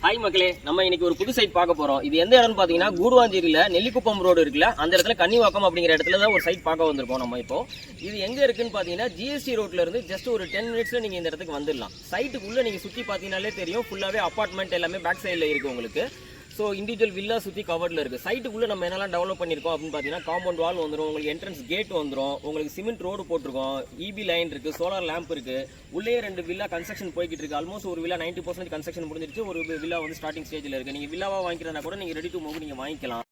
Hi மக்களே, நம்ம இன்னைக்கு ஒரு புது சைட் பார்க்க போறோம். இது எந்த இடம்னு பாத்தீங்கன்னா கூடுவாஞ்சேரியில நெல்லிக்குப்பம் ரோடு இருக்குல்ல, அந்த இடத்துல கன்னிவாக்கம் அப்படிங்கிற இடத்துல தான் ஒரு சைட் பார்க்க வந்திருக்கோம் நம்ம இப்போ. இது எங்க இருக்குன்னு பாத்தீங்கன்னா ஜிஎஸ்டி ரோட்ல இருந்து ஜஸ்ட் ஒரு 10 மினிட்ஸ்ல நீங்க இந்த இடத்துக்கு வந்துடலாம். சைட்டுக்குள்ள நீங்க சுத்தி பாத்தீங்கன்னாலே தெரியும், ஃபுல்லாவே அபார்ட்மெண்ட் எல்லாமே பேக் சைட்ல இருக்கு உங்களுக்கு. ஸோ இண்டிவிஜுவல் வில்லா சுற்றி கவர்டில் இருக்குது. சைட்டுக்குள்ளே நம்ம என்னெல்லாம் டெவலப் பண்ணியிருக்கோம் அப்படின்னு பார்த்தீங்கன்னா காம்பவுண்ட் வால் வந்துடும், உங்களுக்கு என்ட்ரன்ஸ் கேட் வந்துடும், உங்களுக்கு சிமெண்ட் ரோடு போட்டிருக்கோம், இபி லைன் இருக்குது, சோலார் லேம்ப் இருக்குது, உள்ளே 2 வில்லா கன்ஸ்ட்ரக்ஷன் போய்கிட்டு இருக்குது. ஆல்மோஸ்ட் ஒரு வில்லா 90% கன்ஸ்ட்ரக்ஷன் முடிஞ்சிருச்சு, ஒரு வில்லா வந்து ஸ்டார்டிங் ஸ்டேஜில் இருக்குது. நீங்கள் வில்லாவாக வாங்கிக்கிறதா கூட நீங்கள் ரெடி டு மூவ் நீங்கள் வாங்கிக்கலாம்.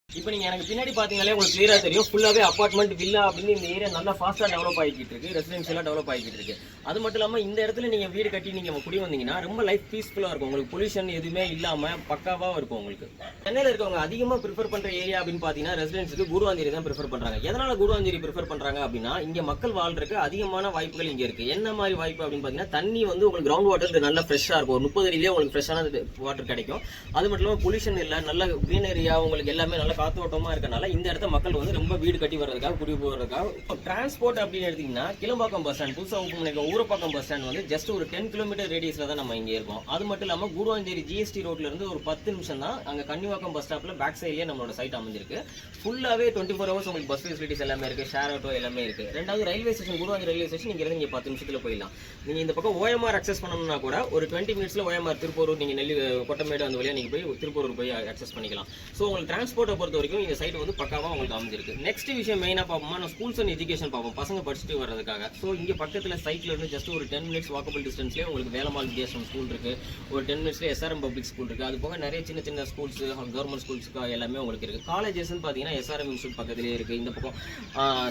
இப்போ நீங்கள் எனக்கு பின்னாடி பார்த்தீங்களே உங்களுக்கு கிளியராக தெரியும், ஃபுல்லாகவே அப்பார்ட்மெண்ட் வில்லா அப்படின்னு இந்த ஏரியா நல்லா ஃபாஸ்ட்டாக டெவலப் ஆகிட்டு இருக்கு, ரெசிடென்ஷியலாக டெவலப் ஆகிட்டு இருக்கு. அது மட்டும் இல்லாமல் இந்த இடத்துல நீங்கள் வீடு கட்டி நீங்கள் குடி வந்தீங்கன்னா ரொம்ப லைஃப் பீஸ்ஃபுல்லாக இருக்கும், உங்களுக்கு பொல்யூஷன் எதுவுமே இல்லாமல் பக்காவாக இருக்கும். உங்களுக்கு சென்னையில் இருக்கவங்க அதிகமாக ப்ரிஃபர் பண்ணுற ஏரியா அப்படின்னு பார்த்தீங்கன்னா ரெசிடென்ஸுக்கு கூடுவாஞ்சேரி தான் ப்ரிஃபர் பண்ணுறாங்க. எதனால் கூடுவாஞ்சேரி ப்ரிஃபர் பண்ணுறாங்க அப்படின்னா இங்கே மக்கள் வாழ்றதுக்கு அதிகமான வாய்ப்புகள் இங்கே இருக்குது. என்ன மாதிரி வாய்ப்பு அப்படின்னு பார்த்தீங்கன்னா தண்ணி வந்து உங்களுக்கு கிரவுண்ட் வாட்டர் நல்லா ஃப்ரெஷ்ஷாக இருக்கும், ஒரு 30 அடியிலே உங்களுக்கு ஃப்ரெஷ்ஷான வாட்டர் கிடைக்கும். அது மட்டும் இல்லாமல் பொல்யூஷன் இல்லை, நல்ல க்ரீனரியா, உங்களுக்கு எல்லாமே நல்ல காத்தோட்டமாக இருக்கனால இந்த இடத்த மக்கள் வந்து ரொம்ப வீடு கட்டி வர்றதுக்காக குடி போகிறதுக்காக. டிரான்ஸ்போர்ட் அப்படின்னு எடுத்தீங்கன்னா கிளம்பாக்கம் பஸ் ஸ்டாண்ட், புதுசாக ஊரப்பாக்கம் பஸ் ஸ்டாண்ட் வந்து ஜஸ்ட் ஒரு 10 கிலோமீட்டர் ரேடியஸ்ல தான் நம்ம இங்கே இருக்கோம். அது மட்டும் இல்லாமல் கூடுவாஞ்சேரி ஜிஎஸ்டி ரோட்ல இருந்து ஒரு 10 நிமிஷம் தான் அங்கே கன்னிவாக்கம் பஸ் ஸ்டாப்ல பேக் சைட்லேயே நம்மளோட சைட் அமைஞ்சிருக்கு. ஃபுல்லாகவே 24 ஹவர்ஸ் உங்களுக்கு பஸ் ஃபெசிலிட்டிஸ் எல்லாமே இருக்கு, ஷேர் ஆட்டோ எல்லாமே இருக்கு. ரெண்டாவது railway station, Guduvanchery railway station இங்கே இருந்து 10 நிமிஷத்துல போயிடலாம். நீங்க இந்த பக்கம் ஓஎம்ஆர் அக்சஸ் பண்ணணும்னா கூட ஒரு 20 மினிட்ஸ்ல ஓஎம்ஆர் திருப்பூர், நீங்க நெல்லி கொட்டமேடு அந்த வழியா நீங்க போய் திருப்பூர் போய் அக்சஸ் பண்ணிக்கலாம். ஸோ உங்களுக்கு டிரான்ஸ்போர்ட்டை பொறுத்த வரைக்கும் இந்த சைட் வந்து பக்காவா உங்களுக்கு அமைஞ்சிருக்கு. நெக்ஸ்ட் விஷயம் மெயினா பார்ப்போமா, நான் ஸ்கூல்ஸ் அண்ட் எஜுகேஷன் பார்ப்போம், பசங்க படிச்சுட்டு வர்றதுக்காக. ஸோ இங்கே பக்கத்தில் சைட்ல இருந்து ஜஸ்ட் ஒரு 10 மினிட்ஸ் வாக்கபிள் டிஸ்டன்ஸ்லேயே உங்களுக்கு வேலம்மாள் வித்யாசம் ஸ்கூல் இருக்கு, ஒரு 10 மினிட்ஸ்ல எஸ்ஆர்எம் பப்ளிக் ஸ்கூல் இருக்கு. அது போக நிறைய சின்ன சின்ன ஸ்கூல்ஸ், கவர்மெண்ட் ஸ்கூல்ஸ் எல்லாமே உங்களுக்கு இருக்கு. காலேஜஸ் பார்த்தீங்கன்னா எஸ்ஆர்எம் இன்ஸ்டியூட் பக்கத்திலே இருக்கு. இந்த பக்கம்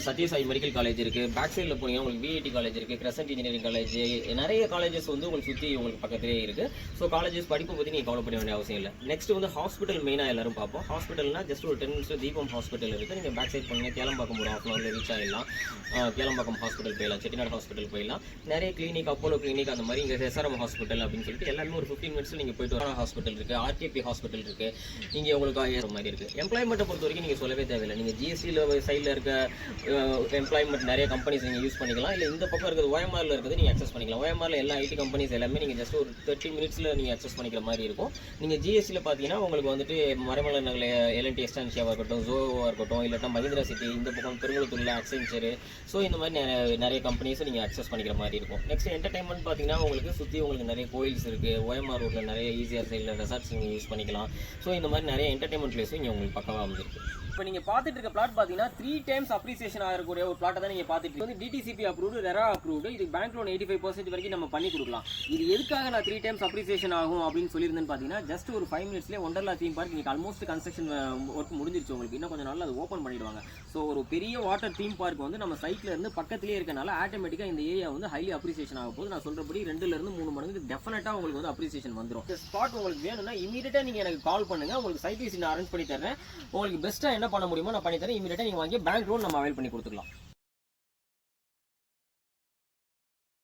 சத்யசாய் மெடிக்கல் காலேஜ் இருக்கு, பேக் சைடில் போனீங்கன்னா உங்களுக்கு விஐடி காலேஜ் இருக்கு, கிரசன்ட் இன்ஜினியரிங் காலேஜ், நிறைய காலேஜஸ் வந்து உங்களுக்கு சுற்றி உங்களுக்கு பக்கத்திலே இருக்கு. ஸோ காலேஜஸ் படிப்பு பற்றி நீங்கள் கவலை பண்ண வேண்டிய அவசியம் இல்லை. நெக்ஸ்ட் வந்து ஹாஸ்பிட்டல் மெயினாக எல்லாரும் பார்ப்போம். ஹாஸ்பிட்டல்னா ஜஸ்ட் ஒரு 10 மினிட்ஸ் தீபம் ஹாஸ்பிட்டல் இருக்கு. நீங்கள் பேக் சைட் பண்ணீங்க கேளம்பாக்கம் ஒரு 1/2 ஹவர்ல ரீச் ஆகிடலாம். கேளம்பாக்கம் ஹாஸ்பிட்டல் போயிடலாம், செட்டிநாடு ஹாஸ்பிட்டல் போயிடலாம். நிறைய கிளினிக், அப்போலோ கிளினிக் அந்த மாதிரி இங்கே எஸ்ஆர்எம் ஹாஸ்பிட்டல் அப்படின்னு சொல்லிட்டு எல்லாமே ஒரு 15 மினிட்ஸ்ல நீங்கள் போயிட்டு வர ஹாஸ்பிட்டல் இருக்கு, ஆர்கேபி ஹாஸ்பிட்டல் இருக்கு. இங்கே உங்களுக்கு ஆயிரம் மாதிரி இருக்கு. எம்ப்ளாய்மெண்ட்டை பொறுத்த வரைக்கும் நீங்கள் சொல்லவே தேவையில்லை. நீங்கள் ஜிஎஸ்டியில் சைடில் இருக்க எம்ப்ளாய்மெண்ட் நிறைய கம்பெனிஸ் நீங்கள் யூஸ் பண்ணிக்கலாம். இல்லை இந்த பக்கம் இருக்கிறது ஓஎம்ஆரில் இருக்கிறது நீங்கள் அக்சஸ் பண்ணிக்கலாம். ஓஎம்ஆரில் எல்லா ஐடி கம்பெனிஸ் எல்லாமே நீங்கள் ஜஸ்ட் ஒரு 30 மினிட்ஸில் நீங்கள் அக்சஸ் பண்ணிக்கிற மாதிரி இருக்கும். நீங்கள் ஜிஎஸ்டியில் பார்த்தீங்கன்னா உங்களுக்கு வந்துட்டு மரமலை நகர் எல்என்டி எஸ்டான்ஷியாவாக இருக்கட்டும், ஜோவாக இருக்கட்டும், இல்லாட்டா மஹிந்திரா சிட்டி, இந்த பக்கம் பெருங்குளத்தூர்ல அக்சென்ச்சர், ஸோ இந்த மாதிரி நிறைய கம்பெனிஸும் நீங்கள் அக்சஸ் பண்ணிக்கிற மாதிரி இருக்கும். நெக்ஸ்ட் என்டர்டைன்மெண்ட் பார்த்தீங்கன்னா உங்களுக்கு சுற்றி உங்களுக்கு நிறைய கோயில்ஸ் இருக்குது. ஓஎம்ஆர் ரோட்டில் நிறைய ஈஸியாக சைடில் ரெசார்ட்ஸ் நீங்கள் யூஸ் பண்ணிக்கலாம். ஸோ இந்த மாதிரி நிறைய என்டர்டைன்மெண்ட் பிளேஸும் இங்கே உங்களுக்கு பக்கமாக அமைஞ்சிருக்கு. இப்போ நீங்கள் பார்த்துட்டு இருக்க பிளாட் பார்த்தீங்கன்னா 3 டைம்ஸ் அப்ரிசியேஷன் ஆகக்கூடிய ஒரு பிளாட்டை தான் நீங்கள் பார்த்துட்டு வந்து டிடிசிபி அப்ரூவ்டு, ரெரா அப்ரூவ்டு. இது பேங்க் லோன் 85% வரைக்கும் நம்ம பண்ணி கொடுக்கலாம். இது எதுக்காக நான் 3 டைம்ஸ் அப்ரிசியேஷன் ஆகும் அப்படின்னு சொல்லியிருந்தேன்னு பார்த்தீங்கன்னா ஜஸ்ட் ஒரு 5 மினிட்ஸ்லேயே ஒண்டர்லா தீம் பார்க் இன்னைக்கு ஆல்மோஸ்ட் கன்ஸ்ட்ரக்ஷன் ஒர்க் முடிஞ்சிருச்சு. உங்களுக்கு இன்னும் கொஞ்சம் நாள் அது ஓப்பன் பண்ணிடுவாங்க. ஸோ ஒரு பெரிய வாட்டர் தீம் பார்க் வந்து நம்ம சைட்ல இருந்து பக்கத்திலேயே இருக்கனால ஆட்டோமேட்டிக்காக இந்த ஏரியா வந்து ஹைலி அப்ரிசியேஷன் ஆகும் போது நான் சொல்றபடி 2 to 3 மடங்கு டெஃபினட்டா உங்களுக்கு வந்து அப்ரிசியேஷன் வந்துடும். இந்த ஸ்பாட் உங்களுக்கு வேணும்னா இமீடியட்டா நீங்க எனக்கு கால் பண்ணுங்க, உங்களுக்கு சைட் விசிட் அரேஞ்ச் பண்ணி தரேன். உங்களுக்கு பெஸ்ட்டா என்ன பண்ண முடியுமோ நான் பண்ணி தரேன். இமீடியட்டா நீங்க வாங்கி பேங்க் லோன் நம்ம அவைல் பண்ணி கொடுத்துக்கலாம்.